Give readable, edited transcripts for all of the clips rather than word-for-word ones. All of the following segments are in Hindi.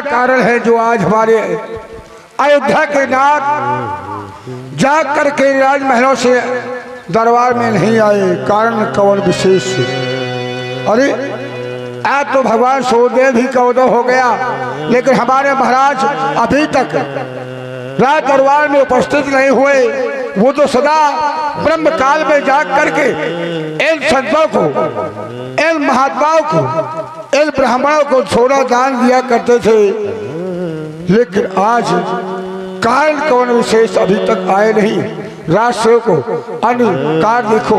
कारण है जो आज हमारे अयोध्या के नाथ जाग करके राजमहलों से दरबार में नहीं आए? कारण कौन विशेष? अरे आज तो भगवान सूर्यदेव भी का उदय हो गया, लेकिन हमारे महाराज अभी तक राज दरबार में उपस्थित नहीं हुए। वो तो सदा ब्रह्म काल में जाग करके इन संतों को, इन महात्माओं को, इन ब्राह्मणों को सोना दान दिया करते थे, लेकिन आज कारण कौन विशेष अभी तक आए नहीं। राजसेवक को अन्य कार देखो,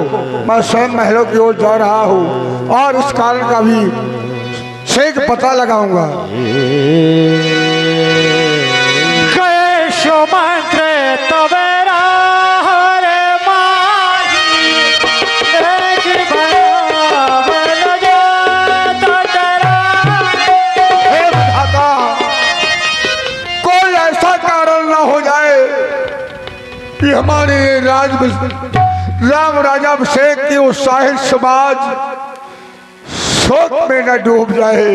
मैं स्वयं महलों की ओर जा रहा हूँ और इस कारण का भी शीघ्र पता लगाऊंगा। कैशो मंत्र तवेरा हरे माही एक बल जो ततरा। हे विधाता, कोई ऐसा कारण न हो जाए कि हमारे राज राम राजा अभिषेक की उत्साहित समाज शोक में न डूब जाए।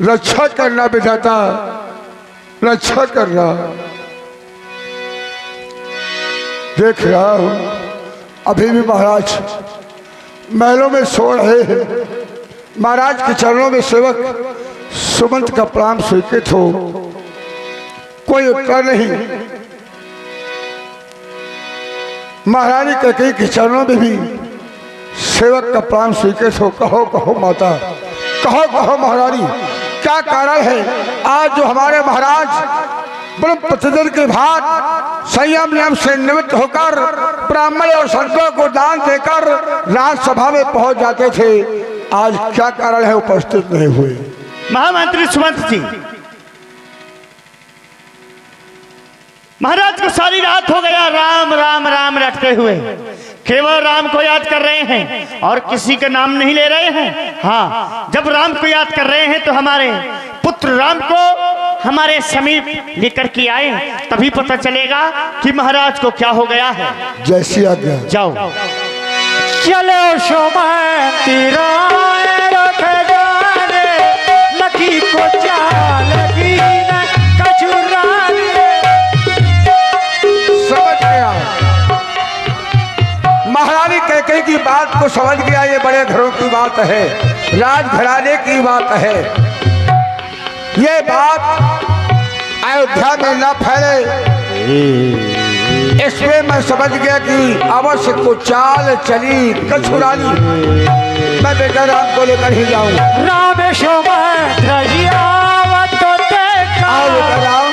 रक्षा करना विधाता, रक्षा करना। देख रहा हूं अभी भी महाराज महलों में सो रहे हैं। महाराज के चरणों में सेवक सुमंत का प्रणाम स्वीकृत हो, कोई उत्तर नहीं। महारानी कैकेयी के चरणों में भी सेवक का प्राण स्वीकृत हो। कहो कहो माता, कहो कहो महारानी, क्या कारण है आज जो हमारे महाराज ब्रह्म प्रतिदिन के भाग संयम नियम से निवृत्त होकर ब्राह्मण और संतों को दान देकर राजसभा में पहुंच जाते थे, आज क्या कारण है उपस्थित नहीं हुए? महामंत्री सुमंत जी, महाराज को सारी रात हो गया राम राम राम रटते हुए, केवल राम को याद कर रहे हैं और किसी का नाम नहीं ले रहे हैं। हाँ, जब राम को याद कर रहे हैं तो हमारे पुत्र राम को हमारे समीप लेकर के आए, तभी पता चलेगा कि महाराज को क्या हो गया है। जैसी आज्ञा। जाओ। चलो सुमंती राय रख जाने लकी को चाल की न कचुराने। समझ गया, महारानी कैकेयी की बात को समझ गया। ये बड़े घरों की बात है, राजघराने की बात है। ये बात अयोध्या में न फैले, इसमें मैं समझ गया कि अवश्य को चाल चली कछुरानी। मैं बेटा राम को लेकर ही जाऊं। राम राम,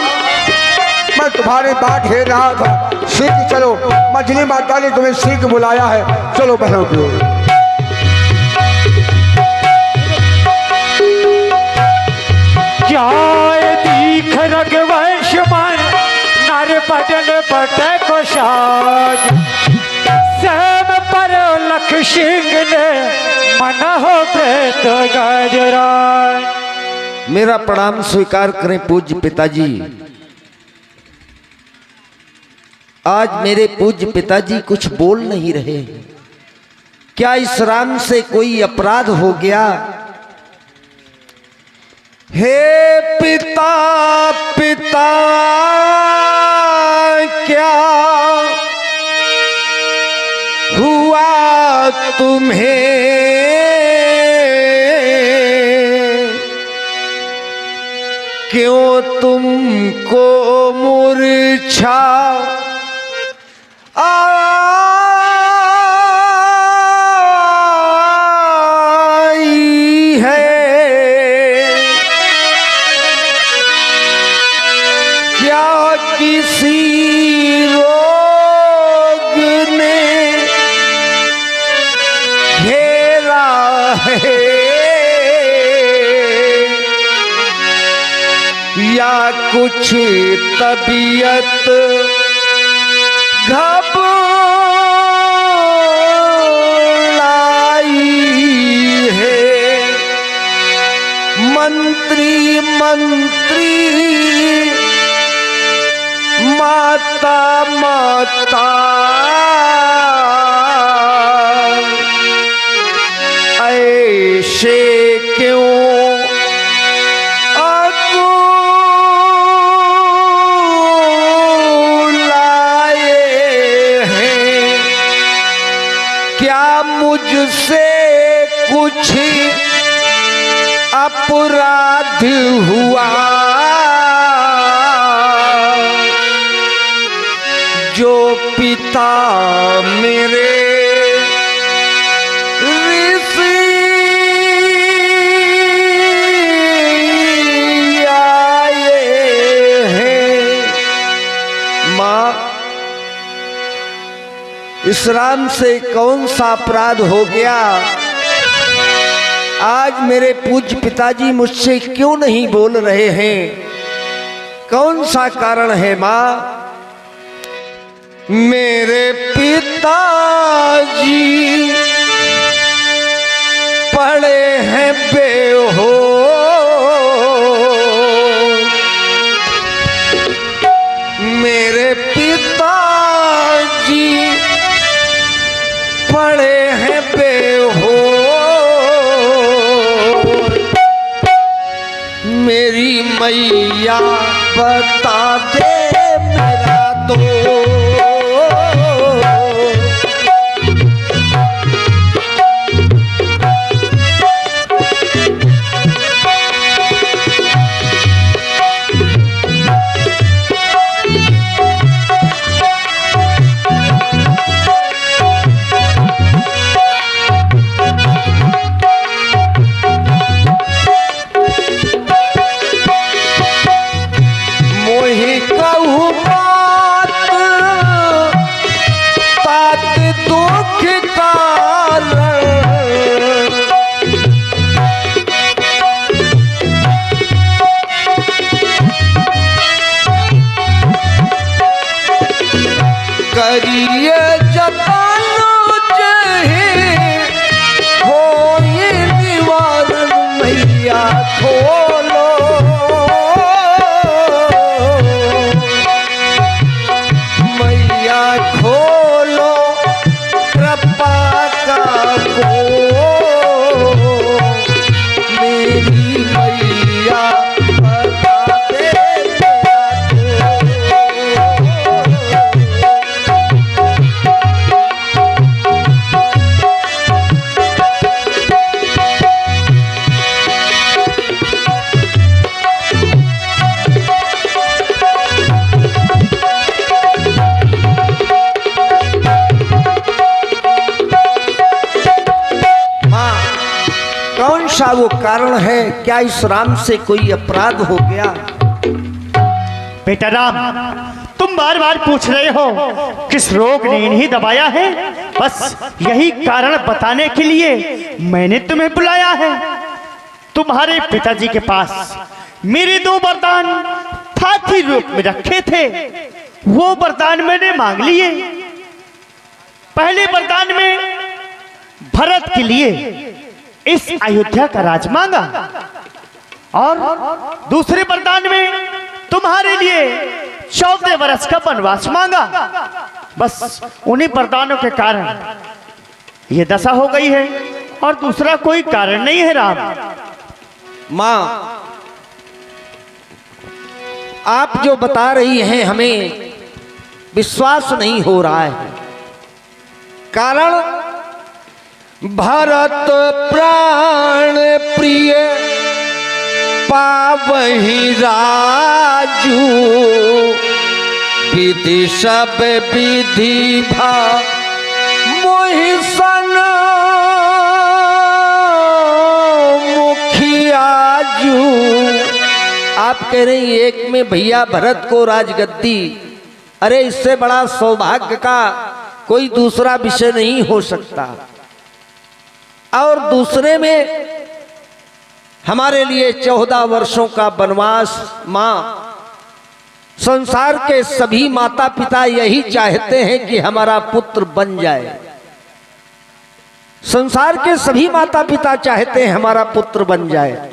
मैं तुम्हारी बात घेर रहा था, शीघ्र चलो। मछली माता ने तुम्हें शीघ्र बुलाया है, चलो बहनों की ओर। दीख रघुवंश मन नर पटन पट को साज, सम पर लख सिंह ने मन हो प्रेत गजरा। मेरा प्रणाम स्वीकार करें पूज्य पिताजी। आज मेरे पूज्य पिताजी कुछ बोल नहीं रहे। क्या इस राम से कोई अपराध हो गया? हे पिता पिता क्या हुआ तुम्हें? क्यों तुमको मूर्छा या कुछ तबीयत घबराई है? मंत्री मंत्री माता माता ऐसे क्यों अगुलाई अपराध हुआ जो पिता मेरे ऋषि आए हैं। माँ, इस राम से कौन सा अपराध हो गया? आज मेरे पूज्य पिताजी मुझसे क्यों नहीं बोल रहे हैं? कौन सा कारण है माँ? मेरे पिताजी पड़े हैं बेहोश, मेरे पिताजी पड़े हैं बेहोश, मेरी मैया बता दे मेरा दोष। करिए जतानो चाहे हो ये निवारण मैया खोलो, मैया खोलो कृपा का मेरी मैया बता दे कौन सा वो कारण है? क्या इस राम से कोई अपराध हो गया? बेटा राम, तुम बार बार पूछ रहे हो किस रोग ने इन्हें दबाया है। बस यही कारण बताने के लिए मैंने तुम्हें बुलाया है। तुम्हारे पिताजी के पास मेरे 2 वरदान हाथी रूप में रखे थे, वो वरदान मैंने मांग लिए। पहले वरदान में भरत के लिए इस अयोध्या का राज मांगा और दूसरे वरदान में तुम्हारे लिए 14 वर्ष का वनवास मांगा। बस उन्हीं वरदानों के कारण ये दशा हो गई है और दूसरा कोई कारण नहीं है राम। मां, आप जो बता रही हैं हमें विश्वास नहीं हो रहा है। कारण भरत प्राण प्रिय पावहि राजू, विधि सब विधि भा मोहि सन मुखियाजू। आप कह रहे हैं एक में भैया भरत को राजगद्दी, अरे इससे बड़ा सौभाग्य का कोई दूसरा विषय नहीं हो सकता। और दूसरे में हमारे लिए 14 वर्षों का वनवास। मां, संसार के सभी माता पिता यही चाहते हैं कि हमारा पुत्र बन जाए। संसार के सभी माता पिता चाहते हैं हमारा पुत्र बन जाए।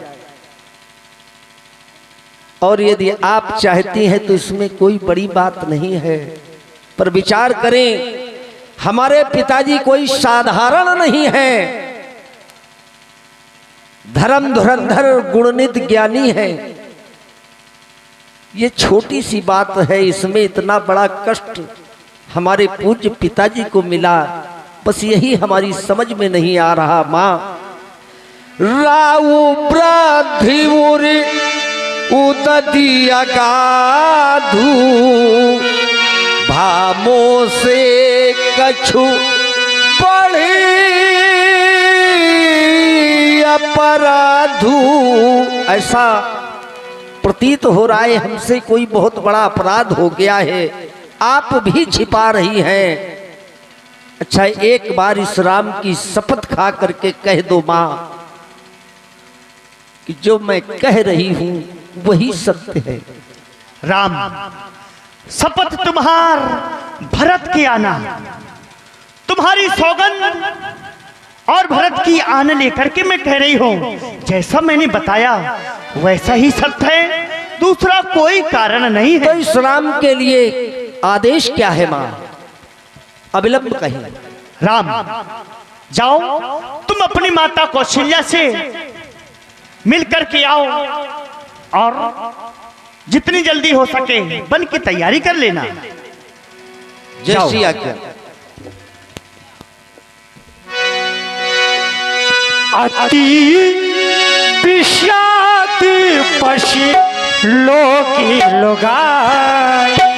और यदि आप चाहती हैं तो इसमें कोई बड़ी बात नहीं है। पर विचार करें, हमारे पिताजी कोई साधारण नहीं है, धर्म धुरंधर गुणनित ज्ञानी है। ये छोटी सी बात है, इसमें इतना बड़ा कष्ट हमारे पूज्य पिताजी को मिला, बस यही हमारी समझ में नहीं आ रहा। माँ, राउ वृद्धि उरी उददिया गाधु भामो से कछु पढ़ी अपराधु। ऐसा प्रतीत हो रहा है हमसे कोई बहुत बड़ा अपराध हो गया है, आप भी छिपा रही हैं। अच्छा, एक बार इस राम की शपथ खा करके कह दो मां कि जो मैं कह रही हूं वही सत्य है। राम, शपथ तुम्हार भरत की आना, तुम्हारी सौगंध और भरत की आन लेकर के मैं कह रही हूं, जैसा मैंने बताया वैसा ही सत्य है, दूसरा कोई कारण नहीं तो है। इस राम के लिए आदेश क्या है मां? अविलंब कहें। राम, जाओ तुम अपनी माता कौशल्या से मिलकर के आओ और जितनी जल्दी हो सके वन की तैयारी कर लेना। जैसी आज्ञा। अति विषाद पशु लोकी लोगाई